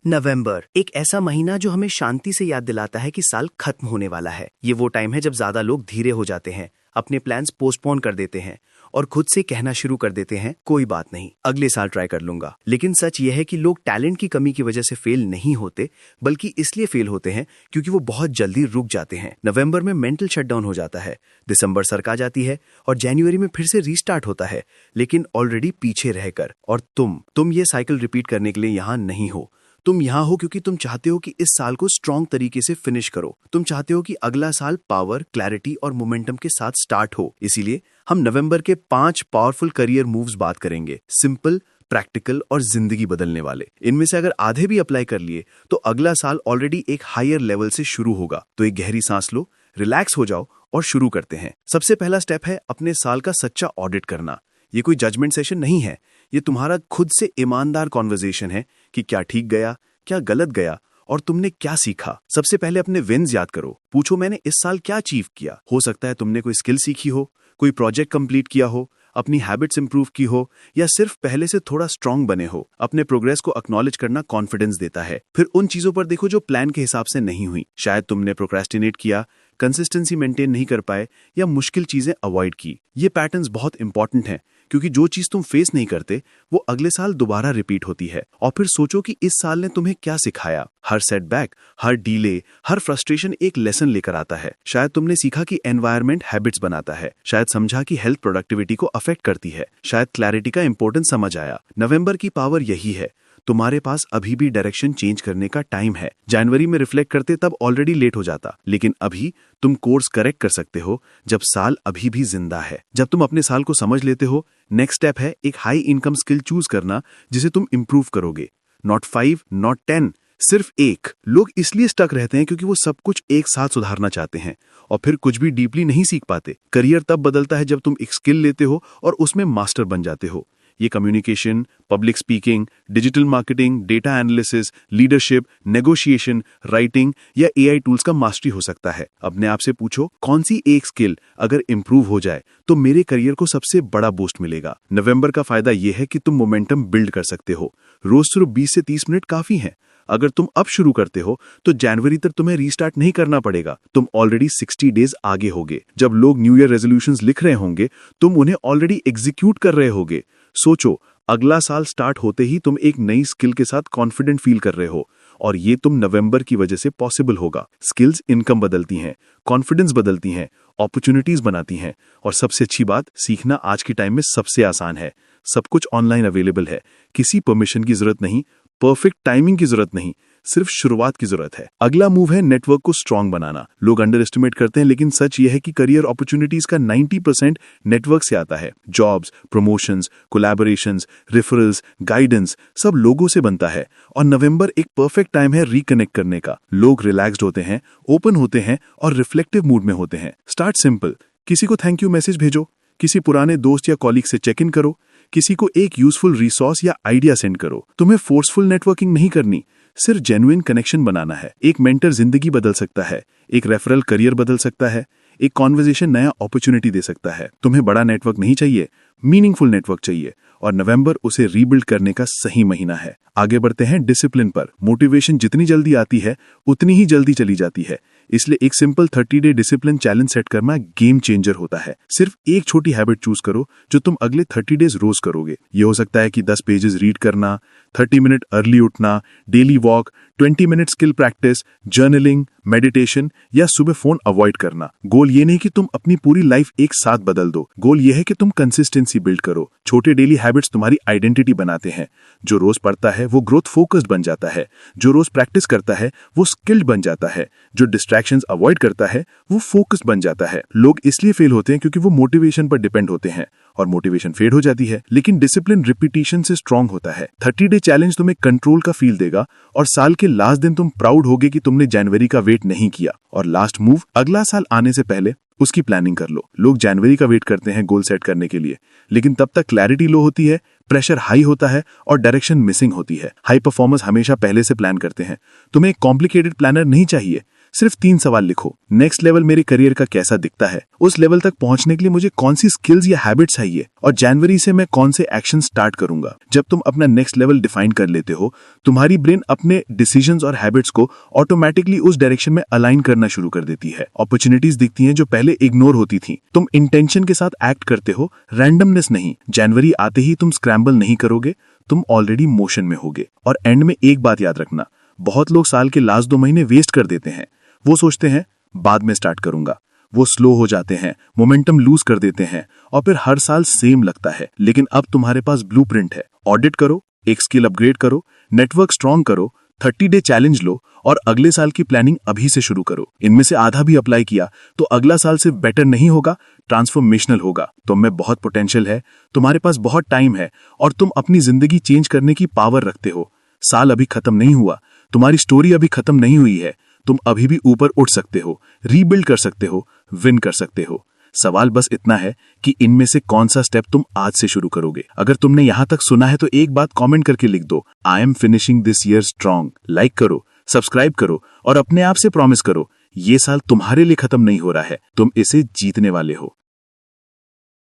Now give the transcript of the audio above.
नवंबर एक ऐसा महीना जो हमें शांति से याद दिलाता है कि साल खत्म होने वाला है। ये वो टाइम है जब ज्यादा लोग धीरे हो जाते हैं, अपने प्लान्स पोस्टपोन कर देते हैं और खुद से कहना शुरू कर देते हैं कोई बात नहीं, अगले साल ट्राई कर लूंगा। लेकिन सच ये है कि लोग टैलेंट की कमी की वजह से फेल नहीं होते, बल्कि इसलिए फेल होते हैं क्योंकि वो बहुत जल्दी रुक जाते हैं। नवंबर में मेंटल शटडाउन हो जाता है, दिसंबर सरका जाती है और जनवरी में फिर से रीस्टार्ट होता है, लेकिन ऑलरेडी पीछे रहकर। और तुम ये साइकिल रिपीट करने के लिए यहाँ नहीं हो। तुम यहाँ हो क्योंकि तुम चाहते हो कि इस साल को स्ट्रॉन्ग तरीके से फिनिश करो। तुम चाहते हो कि अगला साल पावर, क्लैरिटी और मोमेंटम के साथ स्टार्ट हो। इसीलिए हम नवंबर के 5 पावरफुल करियर मूव्स बात करेंगे, सिंपल, प्रैक्टिकल और जिंदगी बदलने वाले। इनमें से अगर आधे भी अप्लाई कर लिए तो अगला साल ऑलरेडी एक हायर लेवल से शुरू होगा। तो एक गहरी सांस लो, रिलैक्स हो जाओ और शुरू करते हैं। सबसे पहला स्टेप है अपने साल का सच्चा ऑडिट करना। ये कोई जजमेंट सेशन नहीं है, ये तुम्हारा खुद से ईमानदार कॉन्वर्सेशन है कि क्या ठीक गया, क्या गलत गया और तुमने क्या सीखा। सबसे पहले अपने विन्स याद करो। पूछो, मैंने इस साल क्या अचीव किया। हो सकता है तुमने कोई स्किल सीखी हो, कोई प्रोजेक्ट कंप्लीट किया हो, अपनी हैबिट्स इंप्रूव की हो या सिर्फ पहले से थोड़ा स्ट्रांग बने हो। अपने प्रोग्रेस को एक्नॉलेज करना कॉन्फिडेंस देता है। फिर उन चीजों पर देखो जो प्लान के हिसाब से नहीं हुई। शायद तुमने प्रोक्रेस्टिनेट किया, कंसिस्टेंसी मेंटेन नहीं कर पाए या मुश्किल चीजें अवॉइड की। ये पैटर्न्स बहुत इंपॉर्टेंट हैं क्योंकि जो चीज तुम फेस नहीं करते वो अगले साल दोबारा रिपीट होती है। और फिर सोचो कि इस साल ने तुम्हें क्या सिखाया। हर सेटबैक, हर डीले, हर फ्रस्ट्रेशन एक लेसन लेकर आता है। शायद तुमने सीखा कि एनवायरनमेंट हैबिट्स बनाता है, शायद समझा कि हेल्थ प्रोडक्टिविटी को अफेक्ट करती है, शायद क्लैरिटी का इंपॉर्टेंस समझ आया। नवंबर की पावर यही है, तुम्हारे पास अभी भी डायरेक्शन चेंज करने का टाइम है। जनवरी में रिफ्लेक्ट करते तब ऑलरेडी लेट हो जाता, लेकिन अभी तुम कोर्स करेक्ट कर सकते हो जब साल अभी भी जिंदा है। जब तुम अपने साल को समझ लेते हो, नेक्स्ट स्टेप है एक हाई इनकम स्किल चूज करना जिसे तुम इंप्रूव करोगे। नॉट 5, नॉट 10, सिर्फ एक। लोग इसलिए स्टक रहते हैं क्योंकि वो सब कुछ एक साथ सुधारना चाहते हैं और फिर कुछ भी डीपली नहीं सीख पाते। करियर तब बदलता है जब तुम एक स्किल लेते हो और उसमें मास्टर बन जाते हो। ये communication, public speaking, digital marketing, data analysis, leadership, negotiation, writing या एआई टूल्स का मास्टरी हो सकता है। अपने आप से पूछो, कौन सी एक स्किल अगर इंप्रूव हो जाए तो मेरे करियर को सबसे बड़ा बूस्ट मिलेगा। नवंबर का फायदा यह है कि तुम मोमेंटम बिल्ड कर सकते हो। रोज सिर्फ 20 से 30 मिनट काफी है। अगर तुम अब शुरू करते हो तो जनवरी तक तुम्हें रीस्टार्ट नहीं करना पड़ेगा। तुम ऑलरेडी 60 डेज आगे होगे। जब लोग न्यू ईयर रेजोल्यूशंस लिख रहे होंगे, तुम उन्हें ऑलरेडी एग्जीक्यूट कर रहे होगे। सोचो, अगला साल स्टार्ट होते ही तुम एक नई स्किल के साथ कॉन्फिडेंट फील कर रहे हो और ये तुम नवंबर की वजह से पॉसिबल होगा। स्किल्स इनकम बदलती हैं, कॉन्फिडेंस बदलती हैं, अपॉर्चुनिटीज बनाती हैं और सबसे अच्छी बात, सीखना आज के टाइम में सबसे आसान है। सब कुछ ऑनलाइन अवेलेबल है। किसी परमिशन की जरूरत नहीं, परफेक्ट टाइमिंग की जरूरत नहीं, सिर्फ शुरुआत की जरूरत है। अगला मूव है नेटवर्क को स्ट्रांग बनाना। लोग अंडर एस्टिमेट करते हैं, लेकिन सच यह है कि करियर अपॉर्चुनिटीज का 90% नेटवर्क से आता है। Jobs, promotions, collaborations, referrals, guidance सब लोगों से बनता है और नवंबर एक परफेक्ट टाइम है रिकनेक्ट करने का। लोग रिलैक्स्ड होते हैं, ओपन होते हैं और रिफ्लेक्टिव मूड में होते हैं। स्टार्ट सिंपल, किसी को थैंक यू मैसेज भेजो, किसी पुराने दोस्त या कॉलीग से चेक इन करो, किसी को एक यूजफुल रिसोर्स या आइडिया सेंड करो। तुम्हें फोर्सफुल नेटवर्किंग नहीं करनी, सिर्फ जेन्युइन कनेक्शन बनाना है। एक मेंटर जिंदगी बदल सकता है, एक रेफरल करियर बदल सकता है, एक कॉन्वर्सेशन नया अपॉर्चुनिटी दे सकता है। तुम्हें बड़ा नेटवर्क नहीं चाहिए, मीनिंगफुल नेटवर्क चाहिए और नवंबर उसे रीबिल्ड करने का सही महीना है। आगे बढ़ते हैं डिसिप्लिन पर। मोटिवेशन जितनी जल्दी आती है उतनी ही जल्दी चली जाती है, इसलिए एक simple 30 day discipline challenge set करना गेम चेंजर होता है। सिर्फ एक छोटी हैबिट चूज करो जो तुम अगले 30 डेज रोज करोगे। ये हो सकता है कि 10 पेजेस रीड करना, 30 मिनट अर्ली उठना, daily walk, 20 minute skill practice, journaling, meditation या सुबह फोन अवॉइड करना। गोल ये नहीं कि तुम अपनी पूरी लाइफ एक साथ बदल दो, गोल ये है कि तुम कंसिस्टेंसी बिल्ड करो। छोटे डेली हैबिट्स तुम्हारी आइडेंटिटी बनाते हैं। जो रोज पढ़ता है वो ग्रोथ फोकस्ड बन जाता है, जो रोज प्रैक्टिस करता है वो स्किल्ड बन जाता है, जो डिस्ट्रैक्शंस अवॉइड करता है वो फोकस्ड बन जाता है। लोग इसलिए फेल होते हैं क्योंकि वो मोटिवेशन पर डिपेंड होते हैं और मोटिवेशन फेड हो जाती है, लेकिन डिसिप्लिन रिपीटिशन से स्ट्रांग होता है। 30 डे चैलेंज तुम्हें कंट्रोल का फील देगा और साल के लास्ट दिन तुम प्राउड होगे कि तुमने जनवरी का वेट नहीं किया। और लास्ट मूव, अगला साल आने से पहले उसकी प्लानिंग कर लो। लोग जनवरी का वेट करते हैं गोल सेट करने के लिए, लेकिन तब तक क्लैरिटी लो होती है, प्रेशर हाई होता है और डायरेक्शन मिसिंग होती है। हाई परफॉर्मर्स हमेशा पहले से प्लान करते हैं। तुम्हें एक कॉम्प्लिकेटेड प्लानर नहीं चाहिए, सिर्फ 3 सवाल लिखो। नेक्स्ट लेवल मेरे करियर का कैसा दिखता है, उस लेवल तक पहुंचने के लिए मुझे कौन सी स्किल्स या हैबिट चाहिए, और जनवरी से मैं कौन से एक्शन स्टार्ट करूंगा। जब तुम अपना नेक्स्ट लेवल डिफाइन कर लेते हो, तुम्हारी ब्रेन अपने डिसीजंस और हैबिट्स को ऑटोमेटिकली उस डायरेक्शन में अलाइन करना शुरू कर देती है। अपॉर्चुनिटीज दिखती हैं जो पहले इग्नोर होती थी। तुम इंटेंशन के साथ एक्ट करते हो, रैंडमनेस नहीं। जनवरी आते ही तुम स्क्रैम्बल नहीं करोगे, तुम ऑलरेडी मोशन में होगे। और एंड में एक बात याद रखना, बहुत लोग साल के लास्ट 2 महीने वेस्ट कर देते हैं। वो सोचते हैं बाद में स्टार्ट करूंगा, वो स्लो हो जाते हैं, मोमेंटम लूज कर देते हैं, और फिर हर साल सेम लगता है। लेकिन अब तुम्हारे पास ब्लूप्रिंट है। ऑडिट करो, एक स्किल अपग्रेड करो, नेटवर्क स्ट्रॉन्ग करो, 30 डे चैलेंज लो, और अगले साल की प्लानिंग अभी से शुरू करो। इनमें से आधा भी अप्लाई किया तो अगला साल सिर्फ बेटर नहीं होगा, ट्रांसफॉर्मेशनल होगा। तुम में बहुत पोटेंशियल है, तुम्हारे पास बहुत टाइम है, और तुम अपनी जिंदगी चेंज करने की पावर रखते हो। साल अभी खत्म नहीं हुआ, तुम्हारी स्टोरी अभी खत्म नहीं हुई है। तुम अभी भी ऊपर उठ सकते हो, रीबिल्ड कर सकते हो, विन कर सकते हो। सवाल बस इतना है कि इनमें से कौन सा स्टेप तुम आज से शुरू करोगे। अगर तुमने यहां तक सुना है तो एक बात कमेंट करके लिख दो, I am finishing this year strong. Like करो, सब्सक्राइब करो, और अपने आप से प्रॉमिस करो, ये साल तुम्हारे लिए खत्म नहीं हो रहा है, तुम इसे जीतने वाले हो।